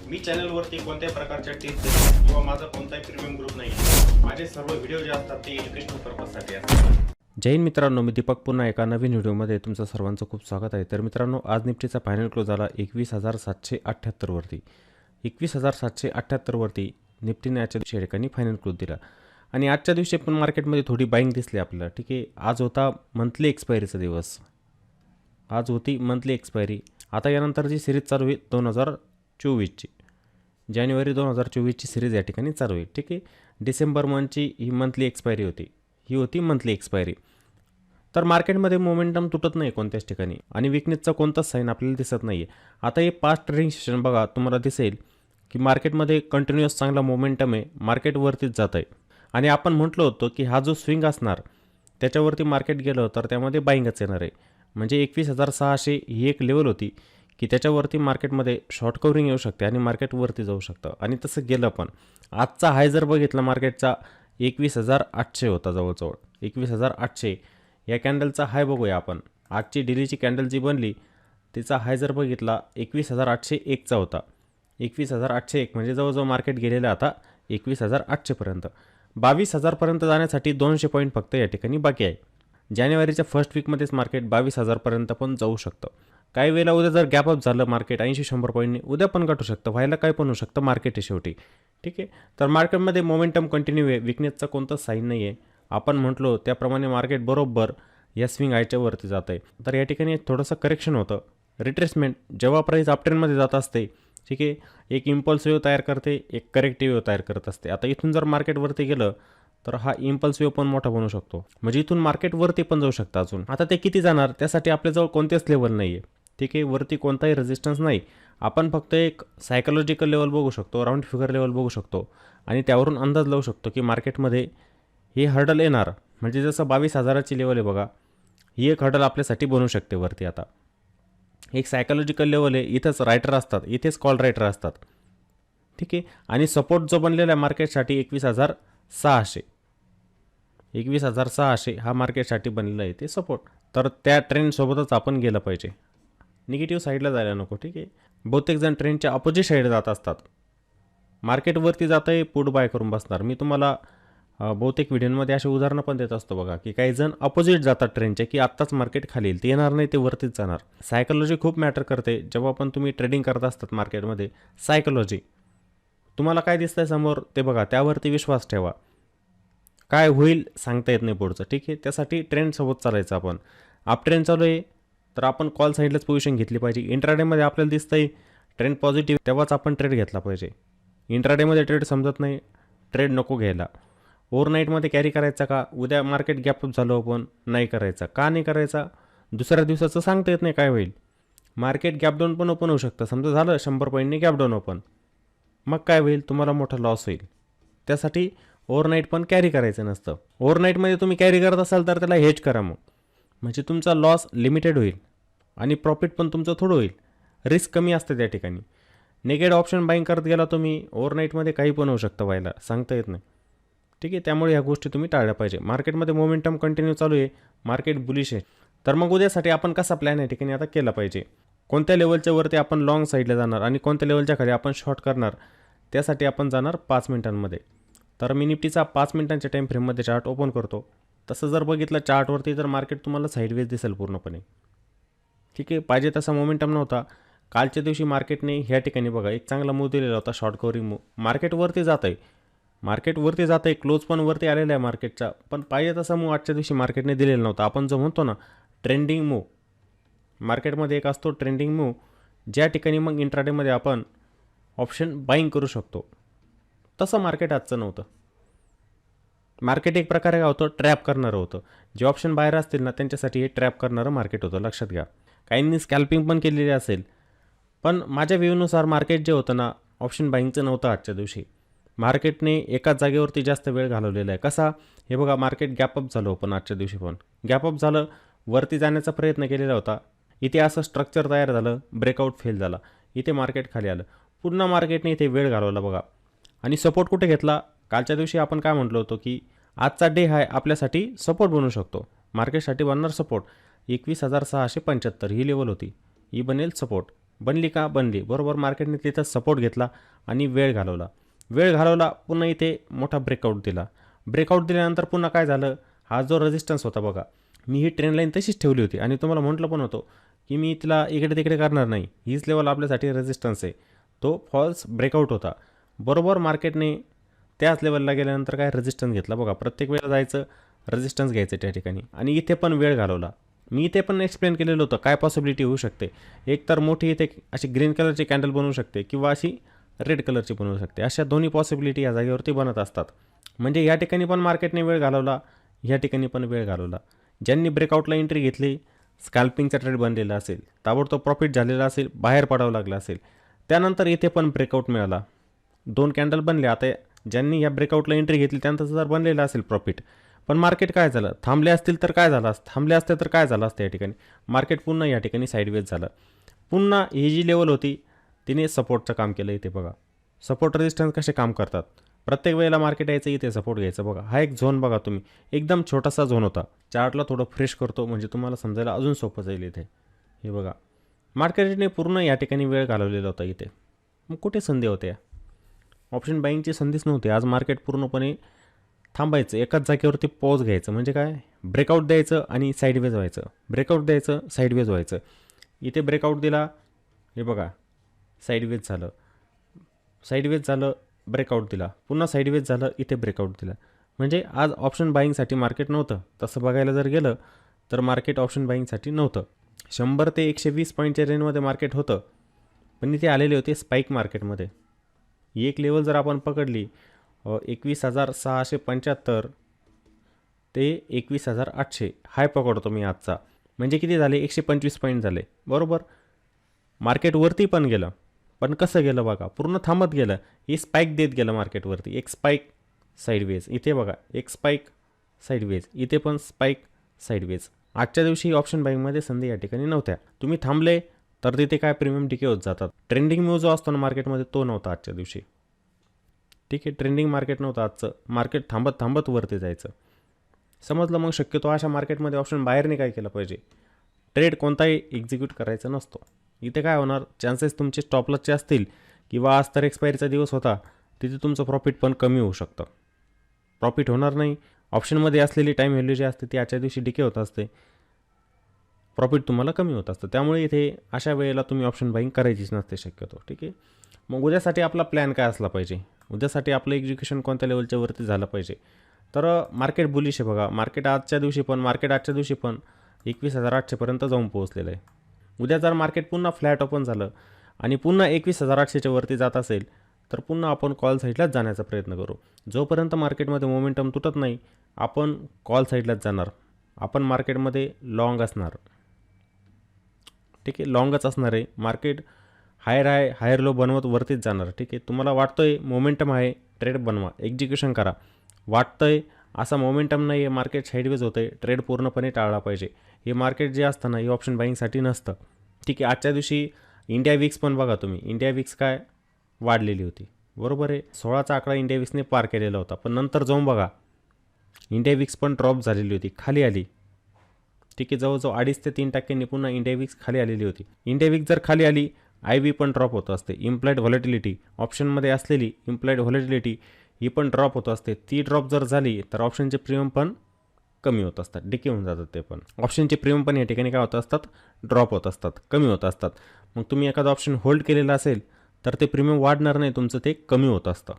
मी चॅनलवरती कोणत्याही प्रकारच्या टिप्स देतो किंवा माझा कोणताही प्रीमियम ग्रुप नाही आहे. माझे सर्व व्हिडिओ जे असतात ते एज्युकेशनल पर्पजसाठी असतात. जय हिंद मित्रांनो, मी दीपक पुन्हा एका नवीन व्हिडिओमध्ये तुमचं सर्वांचं खूप स्वागत आहे. तर मित्रांनो, आज निफ्टीचा फायनल क्लोज झाला 21,778 वरती. 21,778 वरती निफ्टीने आजच्या दिवशी या ठिकाणी फायनल क्लोज दिला आणि आजच्या दिवशी पण मार्केटमध्ये थोडी बाईंग दिसली आपल्याला. ठीक आहे, आज होता मंथली एक्सपायरीचा दिवस. आज होती मंथली एक्सपायरी. आता यानंतर जी सिरीज चालू होईल 2024ची, जानेवारी 2024ची सिरीज या ठिकाणी चालू होईल. ठीक आहे, डिसेंबर मंथची ही मंथली एक्सपायरी होती. ही होती मंथली एक्सपायरी. तर मार्केटमध्ये मोमेंटम तुटत नाही कोणत्याच ठिकाणी आणि विकनेसचा कोणताच साईन आपल्याला दिसत नाही आहे. आता हे पास्ट ट्रेडिंग सेशन बघा, तुम्हाला दिसेल की मार्केटमध्ये कंटिन्युअस चांगला मोमेंटम आहे, मार्केटवरतीच जात आहे. आणि आपण म्हटलं होतं की हा जो स्विंग असणार त्याच्यावरती मार्केट गेलं तर त्यामध्ये बाईंगच येणार आहे. म्हणजे 21,600 ही एक लेवल होती की त्याच्यावरती मार्केटमध्ये शॉर्ट कवरिंग येऊ शकते आणि मार्केटवरती जाऊ शकतं आणि तसं गेलं. पण आजचा हाय जर बघितला मार्केटचा 21,800 होता जवळजवळ. 21,800 या कॅन्डलचा हाय बघूया आपण. आजची डेलीची कॅन्डल जी बनली तिचा हाय जर बघितला 21,801चा होता. 21,801 म्हणजे जवळजवळ मार्केट गेलेलं आता 21,800पर्यंत. 22,000पर्यंत जाण्यासाठी 200 पॉईंट फक्त या ठिकाणी बाकी आहे. जानेवारीच्या फर्स्ट वीकमध्येच मार्केट 22,000पर्यंत पण जाऊ शकतं. काही वेळेला उद्या जर गॅप अप झालं मार्केट 80-100 पॉईंटने उद्या पण गाठू शकतं. व्हायला काय पण होऊ शकतं, मार्केट आहे शेवटी. ठीक आहे, तर मार्केटमध्ये मोमेंटम कंटिन्यू आहे, विकनेसचा कोणताच साईन नाही आहे. आपण म्हटलो त्याप्रमाणे मार्केट बरोबर या स्विंग हायच्या वरती जात आहे. तर या ठिकाणी थोडंसं करेक्शन होतं, रिट्रेसमेंट. जेव्हा प्राईस अपट्रेंडमध्ये जात असते, ठीक आहे, एक इम्पल्स वेव्ह तयार करते, एक करेक्टिव्ह वेव्ह तयार करत असते. आता इथून जर मार्केटवरती गेलं तर हा इम्पल्स वेव्ह पण मोठा बनू शकतो, म्हणजे इथून मार्केटवरती पण जाऊ शकतं अजून. आता ते किती जाणार त्यासाठी आपल्याजवळ कोणतेच लेवल नाही आहे. ठीक आहे, वरती कोणताही रेजिस्टन्स नाही. आपण फक्त एक सायकोलॉजिकल लेवल बघू शकतो, राऊंड फिगर लेवल बघू शकतो आणि त्यावरून अंदाज लावू शकतो की मार्केटमध्ये हे हर्डल येणार. म्हणजे जसं 22,000ची लेवल आहे बघा, ही एक हर्डल आपल्यासाठी बनू शकते वरती. आता एक सायकोलॉजिकल लेवल आहे, इथंच रायटर असतात, इथेच कॉल रायटर असतात. ठीक आहे, आणि सपोर्ट जो बनलेला आहे मार्केटसाठी 21,600. 21,600 हा मार्केटसाठी बनलेला आहे ते सपोर्ट. तर त्या ट्रेंडसोबतच आपण गेलं पाहिजे, निगेटिव्ह साईडला जायला नको. ठीक आहे, बहुतेक जण ट्रेंडच्या अपोजिट साईडला जात असतात. मार्केटवरती जात आहे, पुट बाय करून बसणार. मी तुम्हाला बहुतेक व्हिडिओमध्ये अशी उदाहरणं पण देत असतो बघा, की काही जण अपोजिट जातात ट्रेंडचे, की आत्ताच मार्केट खाली येईल, ते येणार नाही, ते वरतीच जाणार. सायकोलॉजी खूप मॅटर करते जेव्हा पण तुम्ही ट्रेडिंग करत असतात मार्केटमध्ये. सायकोलॉजी, तुम्हाला काय दिसतंय समोर ते बघा, त्यावरती विश्वास ठेवा. काय होईल सांगता येत नाही पुढचं. ठीक आहे, त्यासाठी ट्रेंडसोबत चालायचं आपण. अप ट्रेंड चालू आहे तर आपण कॉल साईडलाच पोझिशन घेतली पाहिजे. इंट्राडेमध्ये आपल्याला दिसतंय ट्रेंड पॉझिटिव्ह, तेव्हाच आपण ट्रेड घेतला पाहिजे. इंट्राडेमध्ये ट्रेड समजत नाही, ट्रेड नको घ्यायला. ओव्हरनाईटमध्ये कॅरी करायचा का? उद्या मार्केट गॅपअप झालं आपण नाही करायचा. का नाही करायचा? दुसऱ्या दिवसाचं सांगता येत नाही काय होईल. मार्केट गॅपडाऊन पण ओपन होऊ शकतं. समजा झालं 100 पॉईंटने गॅपडाऊन ओपन, मग काय होईल? तुम्हाला मोठा लॉस होईल. त्यासाठी ओव्हरनाईट पण कॅरी करायचं नसतं. ओव्हरनाईटमध्ये तुम्ही कॅरी करत असाल तर त्याला हेज करा मग, म्हणजे तुमचा लॉस लिमिटेड होईल आणि प्रॉफिट पण तुमचं थोडं होईल. रिस्क कमी असते त्या ठिकाणी. नेगेड ऑप्शन बाईंग करत गेला तुम्ही, ओव्हरनाईटमध्ये काही पण होऊ शकतं, व्हायला सांगता येत नाही. ठीक आहे, त्यामुळे ह्या गोष्टी तुम्ही टाळल्या पाहिजे. मार्केटमध्ये मोमेंटम कंटिन्यू चालू आहे, मार्केट बुलिश आहे. तर मग उद्यासाठी आपण कसा प्लॅन या ठिकाणी आता केला पाहिजे? कोणत्या लेवलच्या वरती आपण लॉंग साईडला जाणार आणि कोणत्या लेवलच्या खाली आपण शॉर्ट करणार, त्यासाठी आपण जाणार 5 मिनिटांमध्ये. तर मी निफ्टीचा 5 मिनिटांच्या टाईम फ्रेममध्ये चार्ट ओपन करतो. तसं जर बघितलं चार्टवरती तर मार्केट तुम्हाला साईडवेज दिसेल पूर्णपणे. ठीक आहे, पाहिजे तसा मोमेंटम नव्हता. कालच्या दिवशी मार्केटने ह्या ठिकाणी बघा एक चांगला मूव दिलेला होता, शॉर्ट कवरिंग मूव. मार्केटवरती जात आहे, मार्केटवरती जात आहे, क्लोज पण वरती आलेला आहे मार्केटचा. पण पाहिजे तसा मूव आजच्या दिवशी मार्केटने दिलेला नव्हता. आपण जो म्हणतो ना ट्रेंडिंग मूव, मार्केटमध्ये एक असतो ट्रेंडिंग मूव, ज्या ठिकाणी मग इंट्राडेमध्ये आपण ऑप्शन बाईंग करू शकतो. तसं मार्केट आजचं नव्हतं. मार्केट एक प्रकारे काय होतं, ट्रॅप करणारं होतं. जे ऑप्शन बाहेर असतील ना त्यांच्यासाठी हे ट्रॅप करणारं मार्केट होतं, लक्षात घ्या. काहींनी स्कॅल्पिंग पण केलेली असेल, पण माझ्या व्ह्यूनुसार मार्केट जे होतं ना ऑप्शन बाईंगचं नव्हतं आजच्या दिवशी. मार्केटने एकाच जागेवरती जास्त वेळ घालवलेला आहे. कसा? हे बघा, मार्केट गॅपअप झालं पण आजच्या दिवशी पण गॅपअप झालं, वरती जाण्याचा प्रयत्न केलेला होता. इथे असं स्ट्रक्चर तयार झालं, ब्रेकआउट फेल झाला, इथे मार्केट खाली आलं. पुन्हा मार्केटने इथे वेळ घालवला बघा. आणि सपोर्ट कुठे घेतला? कालच्या दिवशी आपण काय म्हटलो होतो की आजचा डे हाय आपल्यासाठी सपोर्ट बनू शकतो. मार्केटसाठी बनणार सपोर्ट 21,675 ही लेवल होती, ही बनेल सपोर्ट. बनली का? बनली. बरोबर मार्केटने तिथं सपोर्ट घेतला आणि वेळ घालवला. पुन्हा इथे मोठा ब्रेकआउट दिल्यानंतर पुन्हा काय झालं? हा जो रेजिस्टन्स होता बघा, मी ही ट्रेंड लाईन तशीच ठेवली होती आणि तुम्हाला म्हटलं पण होतं की मी तिला इकडे तिकडे करणार नाही. हीच लेवल आपल्यासाठी रेजिस्टन्स आहे. तो फॉल्स ब्रेकआउट होता. बरोबर मार्केटने त्याच लेवलला गेल्यानंतर काय रेजिस्टन्स घेतला बघा. प्रत्येक वेळेला जायचं, रेजिस्टन्स घ्यायचं त्या ठिकाणी आणि इथे पण वेळ घालवला. मी इथे पण एक्सप्लेन केलेलं होतं काय पॉसिबिलिटी होऊ शकते. एक तर मोठी इथे अशी ग्रीन कलरची कॅन्डल बनवू शकते किंवा अशी रेड कलरची बनवू शकते. अशा दोन्ही पॉसिबिलिटी या जागेवरती बनत असतात. म्हणजे या ठिकाणी पण मार्केटने वेळ घालवला, या ठिकाणी पण वेळ घालवला. ज्यांनी ब्रेकआउटला एंट्री घेतली, स्कॅल्पिंगचा ट्रेड बनलेला असेल, ताबडतोब प्रॉफिट झालेला असेल, बाहेर पडावं लागलं असेल. त्यानंतर इथे पण ब्रेकआउट मिळाला, 2 कॅन्डल बनले. आता ज्यांनी या ब्रेकआउटला एंट्री घेतली त्यांचं जर बनलेलं असेल प्रॉफिट, पण मार्केट काय झालं? थांबले असते तर काय झालं असतं? या ठिकाणी मार्केट पुन्हा या ठिकाणी साईडवेज झालं. पुन्हा ही जी लेवल होती तिने सपोर्टचं काम केलं. इथे बघा सपोर्ट रेजिस्टन्स कसे काम करतात. प्रत्येक वेळेला मार्केट यायचं, इथे सपोर्ट घ्यायचं. बघा हा एक झोन बघा तुम्ही, एकदम छोटासा झोन होता. चार्टला थोडं फ्रेश करतो म्हणजे तुम्हाला समजायला अजून सोपं जाईल. इथे हे बघा मार्केटने पूर्ण या ठिकाणी वेळ घालवलेला होता. इथे मग कुठे संधी होत्या? ऑप्शन बाईंगची संधीच नव्हती. आज मार्केट पूर्णपणे थांबायचं, एकाच जागेवरती पॉज घ्यायचं. म्हणजे काय? ब्रेकआउट द्यायचं आणि साईडवेज व्हायचं. इथे ब्रेकआउट दिला, हे बघा साईडवेज झालं, ब्रेकआउट दिला, पुन्हा साईडवेज झालं, इथे ब्रेकआउट दिला. म्हणजे आज ऑप्शन बाईंगसाठी मार्केट नव्हतं. तसं बघायला जर गेलं तर मार्केट ऑप्शन बाईंगसाठी नव्हतं. 100 ते 120 पॉईंटच्या रेंजमध्ये मार्केट होतं, पण इथे आलेले होते स्पाईक मार्केटमध्ये. एक लेवल जर आपण पकडली 21,675 ते 21,800 हाय पकडतो मी आजचा. म्हणजे किती झाले? 125 पॉईंट झाले. बरोबर मार्केट वरती पण गेलं, पण कसं गेलं बघा, पूर्ण थांबत गेलं. ही स्पाईक देत गेलं मार्केटवरती. एक स्पाईक साईडवेज, इथे बघा एक स्पाईक साईडवेज, इथे पण स्पाईक साईडवेज. आजच्या दिवशी ऑप्शन बाईंगमध्ये संधी या ठिकाणी नव्हत्या. तुम्ही थांबले तर तिथे काय प्रीमियम डिके होत जातात. ट्रेंडिंग मूव जो असतो ना मार्केटमध्ये तो नव्हता आजच्या दिवशी. ठीक आहे, ट्रेंडिंग मार्केट नव्हतं आजचं. मार्केट थांबत वरती जायचं. समजलं? मग शक्यतो अशा मार्केटमध्ये ऑप्शन बाहेरने काय केलं पाहिजे? ट्रेड कोणताही एक्झिक्यूट करायचा नसतो. इथे काय होणार? चान्सेस तुमचे स्टॉप लॉसचे असतील किंवा आज तर एक्सपायरीचा दिवस होता, तिथे तुमचं प्रॉफिट पण कमी होऊ शकतं. प्रॉफिट होणार नाही. ऑप्शनमध्ये असलेली टाईम व्हॅल्यू जी असते ती आजच्या दिवशी डिके होत असते, प्रॉफिट तुम्हाला कमी होत असतं. त्यामुळे इथे अशा वेळेला तुम्ही ऑप्शन बाईंग करायचीच नसते शक्यतो. ठीक आहे, मग उद्यासाठी आपला प्लॅन काय असला पाहिजे? उद्यासाठी आपलं एक्झिक्युशन कोणत्या लेवलच्या वरती झालं पाहिजे? तर मार्केट बुलिश आहे बघा. मार्केट आजच्या दिवशी पण 21,800पर्यंत जाऊन पोहोचलेलं आहे. उद्या जर मार्केट पुन्हा फ्लॅट ओपन झालं आणि पुन्हा 21,800च्या वरती जात असेल तर पुन्हा आपण कॉल साईडलाच जाण्याचा प्रयत्न करू. जोपर्यंत मार्केटमध्ये मोमेंटम तुटत नाही आपण कॉल साईडलाच जाणार. आपण मार्केटमध्ये लॉंग असणार. ठीक आहे, लॉंगच असणार आहे. मार्केट हायर लो बनवत वरतीच जाणार. ठीक आहे, तुम्हाला वाटतोय मोमेंटम आहे, ट्रेड बनवा, एक्झिक्युशन करा. वाटतंय असा मोमेंटम नाही आहे, मार्केट साईडवेज होतं आहे, ट्रेड पूर्णपणे टाळला पाहिजे. हे मार्केट जे असतं ना हे ऑप्शन बाईंगसाठी नसतं. ठीक आहे, आजच्या दिवशी इंडिया विक्स पण बघा तुम्ही. इंडिया विक्स काय वाढलेली होती. बरोबर आहे, 16चा आकडा इंडिया विक्सने पार केलेला होता. पण नंतर जाऊन बघा इंडिया विक्स पण ड्रॉप झालेली होती, खाली आली. ठीक आहे, जवळजवळ 2.5 ते 3% पुन्हा इंडिया विक्स खाली आलेली होती. इंडिया विक्स जर खाली आली IB पण ड्रॉप होत असते. इम्प्लाइड व्हॉलेटिलिटी ऑप्शनमध्ये असलेली इम्प्लाइड व्हॉलेटिलिटी ही पण ड्रॉप होत असते. ती ड्रॉप जर झाली तर ऑप्शनचे प्रीमियम पण कमी होत असतात, डिके होऊन जातात. ते पण ऑप्शनचे प्रीमियम पण या ठिकाणी काय होत असतात? ड्रॉप होत असतात, कमी होत असतात. मग तुम्ही एखादा ऑप्शन होल्ड केलेला असेल तर ते प्रीमियम वाढणार नाही, तुमचं ते कमी होत असतं.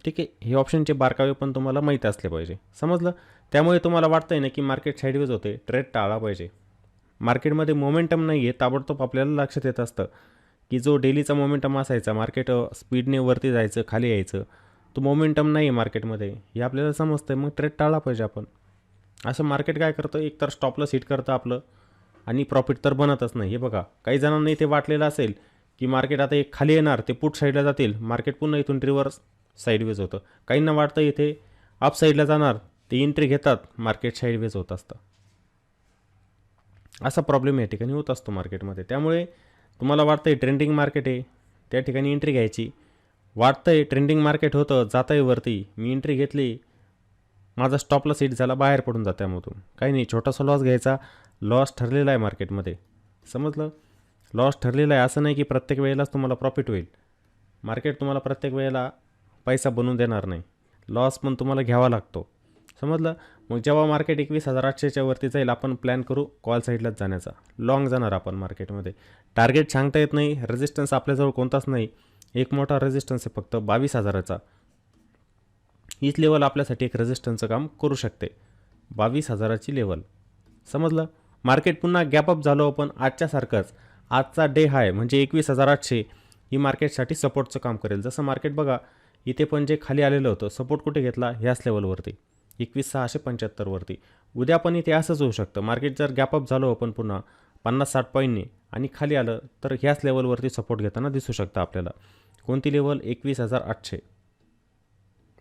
ठीक आहे, हे ऑप्शनचे बारकावे पण तुम्हाला माहीत असले पाहिजे. समजलं? त्यामुळे तुम्हाला वाटतंय ना की मार्केट साईडवेज होते, ट्रेड टाळला पाहिजे. मार्केटमध्ये मोमेंटम नाही आहे, ताबडतोब आपल्याला लक्षात येत असतं की जो डेलीचा मोमेंटम असायचा, मार्केट स्पीडने वरती जायचं खाली यायचं, तो मोमेंटम नाही आहे मार्केटमध्ये, हे आपल्याला समजतं. मग ट्रेड टाळला पाहिजे आपण. असं मार्केट काय करतं, एक तर स्टॉपलॉस हिट करतं आपलं आणि प्रॉफिट तर बनतच नाही. हे बघा काही जणांना इथे वाटलेलं असेल की मार्केट आता एक खाली येणार, ते पुट साईडला जातील, मार्केट पुन्हा इथून रिव्हर्स साईडवेज होतं. काहींना वाटतं इथे अप साईडला जाणार, ते एंट्री घेतात, मार्केट साईडवेज होत असतं. असा प्रॉब्लेम या ठिकाणी होत असतो मार्केटमध्ये. त्यामुळे तुम्हाला वाटतं आहे ट्रेंडिंग मार्केट आहे, त्या ठिकाणी एंट्री घ्यायची. वाटतं आहे ट्रेंडिंग मार्केट होतं, जातं आहे वरती, मी एंट्री घेतली, माझा स्टॉपला सीट झाला, बाहेर पडून जातं त्यामधून. काही नाही, छोटासा लॉस घ्यायचा, लॉस ठरलेला आहे मार्केटमध्ये. समजलं? लॉस ठरलेला आहे, असं नाही की प्रत्येक वेळेलाच तुम्हाला प्रॉफिट होईल. मार्केट तुम्हाला प्रत्येक वेळेला पैसा बनवून देणार नाही, लॉस पण तुम्हाला घ्यावा लागतो. समजलं. मग जेव्हा मार्केट 21,800च्या वरती जाईल आपण प्लॅन करू कॉल साईडलाच जाण्याचा, लॉंग जाणार आपण मार्केटमध्ये. टार्गेट सांगता येत नाही, रेजिस्टन्स आपल्याजवळ कोणताच नाही. एक मोठा रेजिस्टन्स आहे फक्त 22,000चा. हीच लेवल आपल्यासाठी एक रेजिस्टन्सचं काम करू शकते, 22,000ची लेवल. समजलं. मार्केट पुन्हा गॅपअप झालो आपण आजच्यासारखंच, आजचा डे हाय म्हणजे 21,800 ही मार्केटसाठी सपोर्टचं काम करेल. जसं मार्केट बघा इथे पण जे खाली आलेलं होतं, सपोर्ट कुठे घेतला, ह्याच लेवलवरती 21,675 वरती. उद्या पण इथे असंच होऊ शकतं. मार्केट जर गॅपअप झालो आपण पुन्हा 50-60 पॉईंटने आणि खाली आलं तर ह्याच लेवलवरती सपोर्ट घेताना दिसू शकतं आपल्याला. कोणती लेवल? 21,800.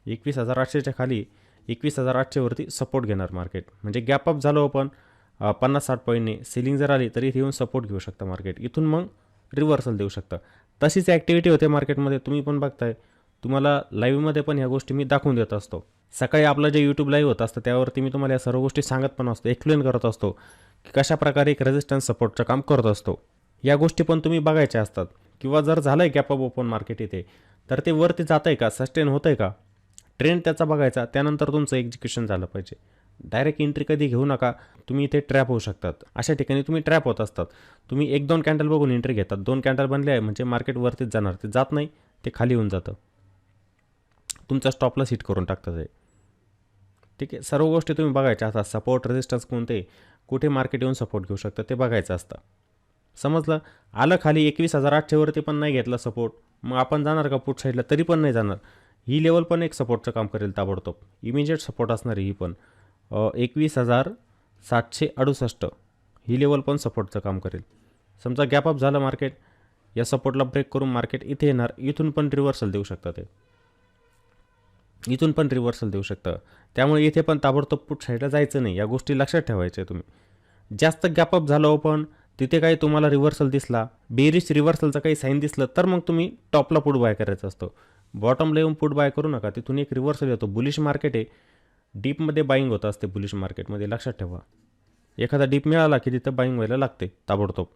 21,800च्या खाली 21,800 वरती सपोर्ट घेणार मार्केट. म्हणजे गॅपअप झालो आपण 50-60 पॉईंटने, सेलिंग जर आली तरी इथे येऊन सपोर्ट घेऊ शकता मार्केट. इथून मग रिव्हर्सल देऊ शकतं. तशीच ॲक्टिव्हिटी होते मार्केटमध्ये, तुम्ही पण बघताय. तुम्हाला लाईव्हमध्ये पण ह्या गोष्टी मी दाखवून देत असतो. सकाळी आपलं जे यूट्यूब लाईव्ह होत असतं त्यावरती मी तुम्हाला या सर्व गोष्टी सांगत पण असतो, एक्सप्लेन करत असतो की कशाप्रकारे एक रेजिस्टन्स सपोर्टचं काम करत असतो. या गोष्टी पण तुम्ही बघायच्या असतात. किंवा जर झालं आहे गॅपअप ओपन मार्केट इथे, तर ते वरती जातं आहे का, सस्टेन होतं आहे का, ट्रेंड त्याचा बघायचा, त्यानंतर तुमचं एक्झिक्युशन झालं पाहिजे. डायरेक्ट एंट्री कधी घेऊ नका, तुम्ही इथे ट्रॅप होऊ शकतात. अशा ठिकाणी तुम्ही ट्रॅप होत असतात. तुम्ही 1-2 कॅन्डल बघून एंट्री घेतात, 2 कॅन्डल बनले आहे म्हणजे मार्केट वरतीच जाणार, ते जात नाही, ते खाली येऊन जातं, तुमचा स्टॉपला हिट करून टाकतं ते. ठीक आहे. सर्व गोष्टी तुम्ही बघायच्या असतात. सपोर्ट रेजिस्टन्स कोणते, कुठे मार्केट येऊन सपोर्ट घेऊ शकतं ते बघायचं असतं. समजलं. आलं खाली 21,800 वरती पण नाही घेतला सपोर्ट, मग आपण जाणार का पुट साईडला? तरी पण नाही जाणार. ही लेवल पण एक सपोर्टचं काम करेल ताबडतोब, इमिजिएट सपोर्ट असणार ही पण. 21,768 ही लेवल पण सपोर्टचं काम करेल. समजा गॅपअप झालं मार्केट, या सपोर्टला ब्रेक करून मार्केट इथे येणार, इथून पण रिव्हर्सल देऊ शकतं ते, इथून पण रिव्हर्सल देऊ शकतं. त्यामुळे इथे पण ताबडतोब पुट साईडला जायचं नाही, या गोष्टी लक्षात ठेवायच्या तुम्ही. जास्त गॅपअप झालं ओपन, तिथे काही तुम्हाला रिव्हर्सल दिसला, बेरिश रिव्हर्सलचं काही साईन दिसलं, तर मग तुम्ही टॉपला पुट बाय करायचं असतो. बॉटमला येऊन पुट बाय करू नका, तिथून एक रिव्हर्सल येतो. बुलिश मार्केट आहे, डीपमध्ये बाईंग होत असते बुलिश मार्केटमध्ये, लक्षात ठेवा. एखादा डीप मिळाला की तिथं बाईंग व्हायला लागते ताबडतोब.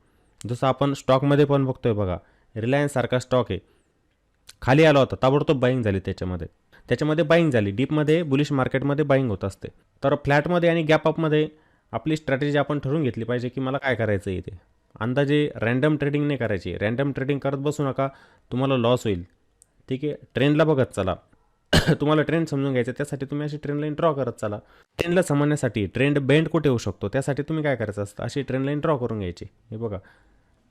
जसं आपण स्टॉकमध्ये पण बघतोय बघा, रिलायन्स सारखा स्टॉक आहे, खाली आला होता, ताबडतोब बाईंग झाली त्याच्यामध्ये बाईंग झाली. डीपमध्ये बुलिश मार्केटमध्ये बाईंग होत असते. तर फ्लॅटमध्ये आणि गॅपअपमध्ये आपली स्ट्रॅटेजी आपण ठरवून घेतली पाहिजे की मला काय करायचं आहे. इथे अंदाजे रँडम ट्रेडिंग नाही करायची. रँडम ट्रेडिंग करत बसू नका, तुम्हाला लॉस होईल. ठीक आहे. ट्रेंडला बघत चला. तुम्हाला ट्रेंड समजून घ्यायचं, त्यासाठी तुम्ही अशी ट्रेंड लाईन ड्रॉ करत चला. ट्रेंडला समजण्यासाठी ट्रेंड बेंड कुठे होऊ शकतो त्यासाठी तुम्ही काय करायचं असतं, अशी ट्रेंड लाईन ड्रॉ करून घ्यायची. हे बघा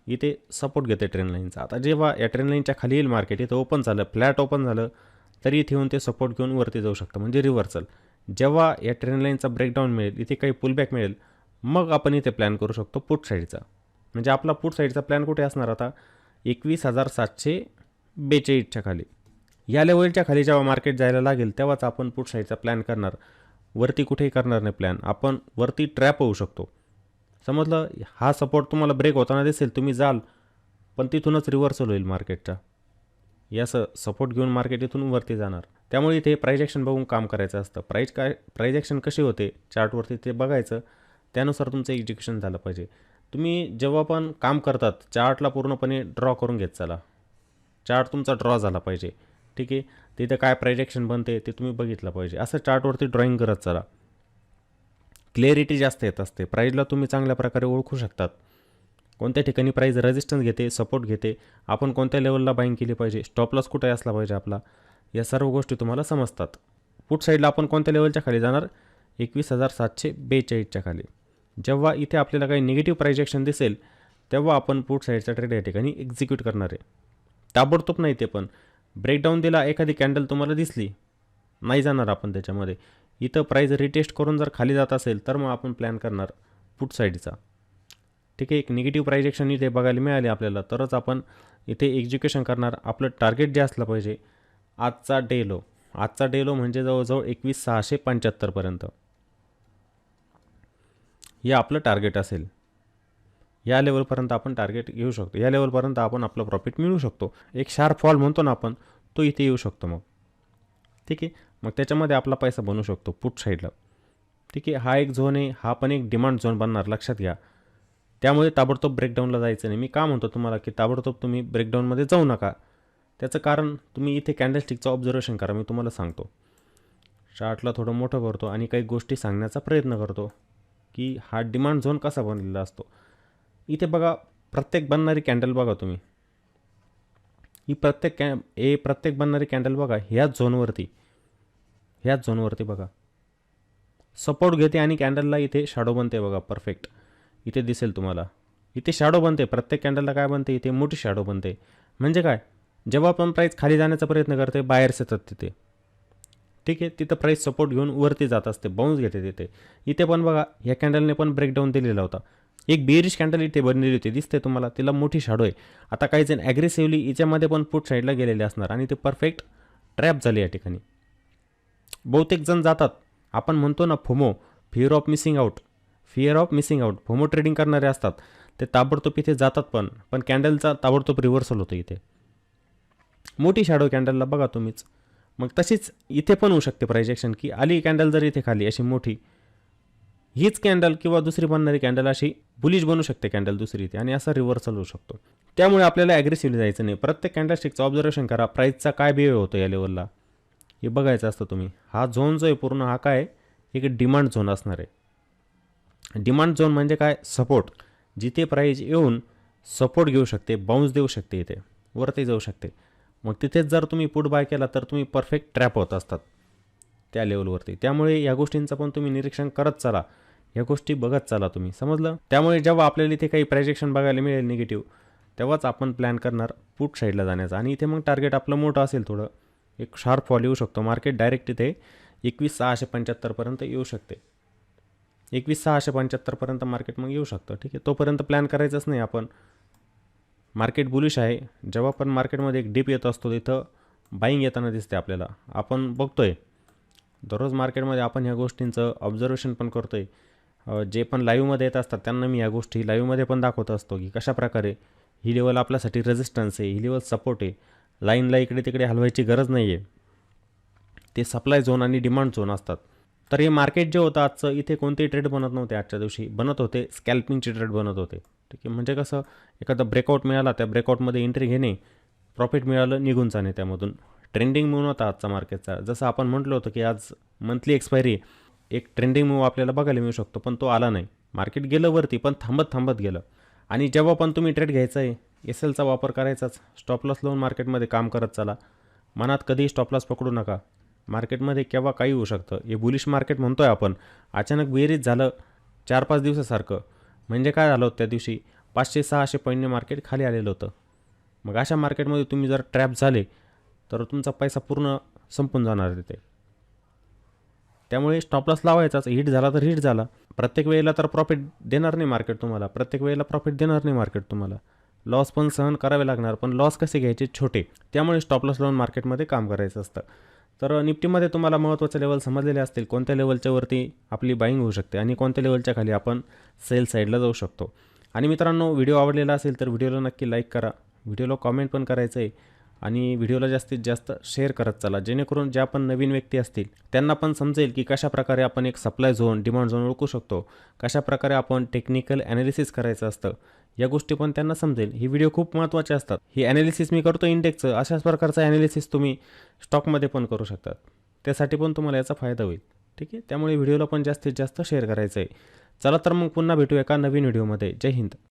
इथे सपोर्ट घेते ट्रेंड लाईनचा. आता जेव्हा या ट्रेंड लाईनच्या खाली येईल मार्केट, इथं ओपन झालं, फ्लॅट ओपन झालं, तरी इथे येऊन ते सपोर्ट घेऊन वरती जाऊ शकतं, म्हणजे रिव्हर्सल. जेव्हा या ट्रेंड लाईनचा ब्रेकडाऊन मिळेल, इथे काही पुलबॅक मिळेल, मग आपण इथे प्लॅन करू शकतो पुट साईडचा. म्हणजे आपला पुट साईडचा प्लॅन कुठे असणार आता, 21,742च्या खाली. या लेवलच्या खाली जेव्हा मार्केट जायला लागेल तेव्हाच आपण पुट साईडचा प्लॅन करणार, वरती कुठेही करणार नाही प्लॅन. आपण वरती ट्रॅप होऊ शकतो. समजलं. हा सपोर्ट तुम्हाला ब्रेक होताना दिसेल, तुम्ही जाल, पण तिथूनच रिव्हर्सल होईल मार्केटचा. याचं सपोर्ट घेऊन मार्केट इथून वरती जाणार. त्यामुळे इथे प्राइस ॲक्शन बघून काम करायचं असतं. प्राइस ॲक्शन कशी होते चार्टवरती ते बघायचं, त्यानुसार तुमचं एक्झिक्युशन झालं पाहिजे. तुम्ही जेव्हा पण काम करतात चार्टला पूर्णपणे ड्रॉ करून घेत चला. चार्ट तुमचा ड्रॉ झाला पाहिजे. ठीक आहे. तिथं काय प्राइस ॲक्शन बनते ते तुम्ही बघितलं पाहिजे. असं चार्टवरती ड्रॉईंग करत चला. क्लिअरिटी जास्त येत असते. प्राईजला तुम्ही चांगल्या प्रकारे ओळखू शकतात, कोणत्या ठिकाणी प्राईज रेजिस्टन्स घेते, सपोर्ट घेते, आपण कोणत्या लेवलला बाईंग केली पाहिजे, स्टॉप लॉस कुठे असला पाहिजे आपला, या सर्व गोष्टी तुम्हाला समजतात. पुट साईडला आपण कोणत्या लेवलच्या खाली जाणार, 21,742च्या खाली. जेव्हा इथे आपल्याला काही निगेटिव्ह प्राइस ॲक्शन दिसेल तेव्हा आपण पुट साईडचा ट्रेड या ठिकाणी एक्झिक्यूट करणार आहे. ताबडतोब नाही, ते पण ब्रेकडाऊन दिला, एखादी कॅन्डल तुम्हाला दिसली, नाही जाणार आपण त्याच्यामध्ये. इथं प्राईज रिटेस्ट करून जर खाली जात असेल तर मग आपण प्लॅन करणार पुट साईडचा. ठीक आहे. एक निगेटिव्ह प्राइस ॲक्शन इथे बघायला मिळाली आपल्याला तरच आपण इथे एक्झिक्युशन करणार. आपलं टार्गेट जे असलं पाहिजे आजचा डे लो, आजचा डे लो म्हणजे जवळजवळ 21,675पर्यंत हे आपलं टार्गेट असेल. या लेवलपर्यंत आपण टार्गेट घेऊ शकतो, या लेवलपर्यंत आपण आपलं प्रॉफिट मिळवू शकतो. एक शार्प फॉल म्हणतो ना आपण, तो इथे येऊ शकतो मग. ठीक आहे. मग त्याच्यामध्ये आपला पैसा बनवू शकतो पुट साईडला. ठीक आहे. हा एक झोन आहे, हा पण एक डिमांड झोन बनणार, लक्षात घ्या. त्यामुळे ताबडतोब ब्रेकडाऊनला जायचं नाही. मी का म्हणतो तुम्हाला की ताबडतोब तुम्ही ब्रेकडाऊनमध्ये जाऊ नका, त्याचं कारण तुम्ही इथे कॅन्डलस्टिकचं ऑब्झर्वेशन करा. मी तुम्हाला सांगतो, चार्टला थोडं मोठं करतो आणि काही गोष्टी सांगण्याचा प्रयत्न करतो की हा डिमांड झोन कसा बनलेला असतो. इथे बघा, प्रत्येक बनणारी कॅन्डल बघा तुम्ही, ही प्रत्येक बनणारी कॅन्डल बघा ह्याच झोनवरती बघा सपोर्ट घेते आणि कॅन्डलला इथे शॅडो बनते बघा. परफेक्ट इथे दिसेल तुम्हाला, इथे शॅडो बनते. प्रत्येक कॅन्डलला काय बनते, इथे मोठी शॅडो बनते. म्हणजे काय, जेव्हा पण प्राईस खाली जाण्याचा प्रयत्न करते, बायर्स येतात तिथे, ठीक आहे, तिथं प्राईस सपोर्ट घेऊन वरती जात असते, बाउन्स घेते तिथे. इथे पण बघा, ह्या कॅन्डलने पण ब्रेकडाऊन दिलेला होता. एक बेरिश कॅन्डल इथे बनलेली होती, दिसते तुम्हाला, तिला मोठी शॅडो आहे. आता काही जण ॲग्रेसिव्हली हिच्यामध्ये पण पुट साईडला गेलेले असणार आणि ते परफेक्ट ट्रॅप झाले या ठिकाणी. बहुतेक जण जातात, आपण म्हणतो ना FOMO, fear of missing out, FOMO trading करणारे असतात, ते ताबडतोब इथे जातात. पण कॅन्डलचा ताबडतोब रिव्हर्सल होतं इथे, मोठी शॅडो कॅन्डलला बघा तुम्हीच. मग तशीच इथे पण होऊ शकते प्राइस ॲक्शन की आली कॅन्डल जर इथे खाली अशी मोठी, हीच कॅन्डल किंवा दुसरी बनणारी कॅन्डल अशी बुलिश बनू शकते कॅन्डल दुसरी इथे आणि असा रिव्हर्सल होऊ शकतो. त्यामुळे आपल्याला ॲग्रेसिव्हली जायचं नाही. प्रत्येक कॅन्डलस्टिकचं ऑब्झर्वेशन करा, प्राईसचा काय बिहेव होतो या लेवलला हे बघायचं असतं तुम्ही. हा झोन जो आहे पूर्ण, हा काय एक डिमांड झोन असणार आहे. डिमांड झोन म्हणजे काय, सपोर्ट, जिथे प्राईस येऊन सपोर्ट घेऊ शकते, बाउन्स देऊ शकते, इथे वरती जाऊ शकते. मग तिथेच जर तुम्ही पुट बाय केला तर तुम्ही परफेक्ट ट्रॅप होत असतात त्या लेवलवरती. त्यामुळे या गोष्टींचं पण तुम्ही निरीक्षण करत चला, या गोष्टी बघत चला तुम्ही, समजलं. त्यामुळे जेव्हा आपल्याला इथे काही प्राइस ॲक्शन बघायला मिळेल निगेटिव्ह, तेव्हाच आपण प्लॅन करणार पुट साईडला जाण्याचा. आणि इथे मग टार्गेट आपलं मोठं असेल, थोडं एक शार्प फॉल येऊ शकतो. मार्केट डायरेक्ट इथे 21,675 पर्यंत येऊ शकते, 21,675 पर्यंत मार्केट मग येऊ शकतं, ठीक आहे. तोपर्यंत प्लॅन करायचंच नाही आपण. मार्केट बुलिश आहे, जेव्हा पण मार्केटमध्ये एक डिप येत असतो तिथं बाईंग येताना दिसते आपल्याला. आपण बघतोय दररोज मार्केटमध्ये, आपण ह्या गोष्टींचं ऑब्झर्वेशन पण करतोय. जे पण लाईव्हमध्ये येत असतात त्यांना मी या गोष्टी लाईव्हमध्ये पण दाखवत असतो की कशाप्रकारे ही लेवल आपल्यासाठी रेजिस्टन्स आहे, ही लेवल सपोर्ट आहे. लाईनला इकडे तिकडे हलवायची गरज नाही आहे, ते सप्लाय झोन आणि डिमांड झोन असतात. तर हे मार्केट जे होतं आजचं, इथे कोणतेही ट्रेड बनत नव्हते आजच्या दिवशी, बनत होते स्कॅल्पिंगचे ट्रेड बनत होते, ठीक आहे. म्हणजे कसं, एखादा ब्रेकआउट मिळाला, त्या ब्रेकआउटमध्ये एंट्री घेणे, प्रॉफिट मिळालं, निघून जाणे त्यामधून. ट्रेंडिंग मूव्ह होता आजचा मार्केटचा. जसं आपण म्हटलं होतं की आज मंथली एक्सपायरी, एक ट्रेंडिंग मूव्ह आपल्याला बघायला मिळू शकतो, पण तो आला नाही. मार्केट गेलं वरती, पण थांबत गेलं. आणि जेव्हा पण तुम्ही ट्रेड घ्यायचा आहे, SLचा वापर करायचाच, स्टॉप लॉस लावून मार्केटमध्ये काम करत चला. मनात कधीही स्टॉप लॉस पकडू नका. मार्केटमध्ये केव्हा काही होऊ शकतं. हे बुलिश मार्केट म्हणतोय आपण, अचानक बेरीज झालं 4-5 दिवसासारखं. म्हणजे काय झालं होतं त्या दिवशी, 500-600 पॉईंटने मार्केट खाली आलेलं होतं. मग अशा मार्केटमध्ये तुम्ही जर ट्रॅप झाले तर तुमचा पैसा पूर्ण संपून जाणार तिथे. त्यामुळे स्टॉप लॉस लावायचाच, हिट झाला तर हिट झाला. प्रत्येक वेळेला तर प्रॉफिट देणार नाही मार्केट तुम्हाला, लॉस पण सहन करावे लागणार. पण लॉस कसे घ्यायचे, छोटे. त्यामुळे स्टॉप लॉस लावून मार्केटमध्ये काम करायचं असतं. तर निफ्टीमध्ये तुम्हाला महत्त्वाचे लेवल समजलेले असतील, कोणत्या लेवलच्या वरती आपली बाईंग होऊ शकते आणि कोणत्या लेवलच्या खाली आपण सेल साईडला जाऊ शकतो. आणि मित्रांनो, व्हिडिओ आवडलेला असेल तर व्हिडिओला नक्की लाईक करा, व्हिडिओला कॉमेंट पण करायचं आहे आणि व्हिडिओला जास्तीत जास्त शेअर करत चला, जेणेकरून ज्या पण नवीन व्यक्ती असतील त्यांना पण समजेल की कशाप्रकारे आपण एक सप्लाय झोन, डिमांड झोन ओळखू शकतो, कशाप्रकारे आपण टेक्निकल ॲनालिसिस करायचं असतं, या गोष्टी पण त्यांना समजेल. ही व्हिडिओ खूप महत्त्वाचे असतात. ही ॲनालिसिस मी करतो इंडेक्सचं, अशाच प्रकारचं ॲनालिसिस तुम्ही स्टॉकमध्ये पण करू शकतात. त्यासाठी पण तुम्हाला याचा फायदा होईल, ठीक आहे. त्यामुळे व्हिडिओला पण जास्तीत जास्त शेअर करायचं आहे. चला तर मग पुन्हा भेटू एका नवीन व्हिडिओमध्ये. जय हिंद.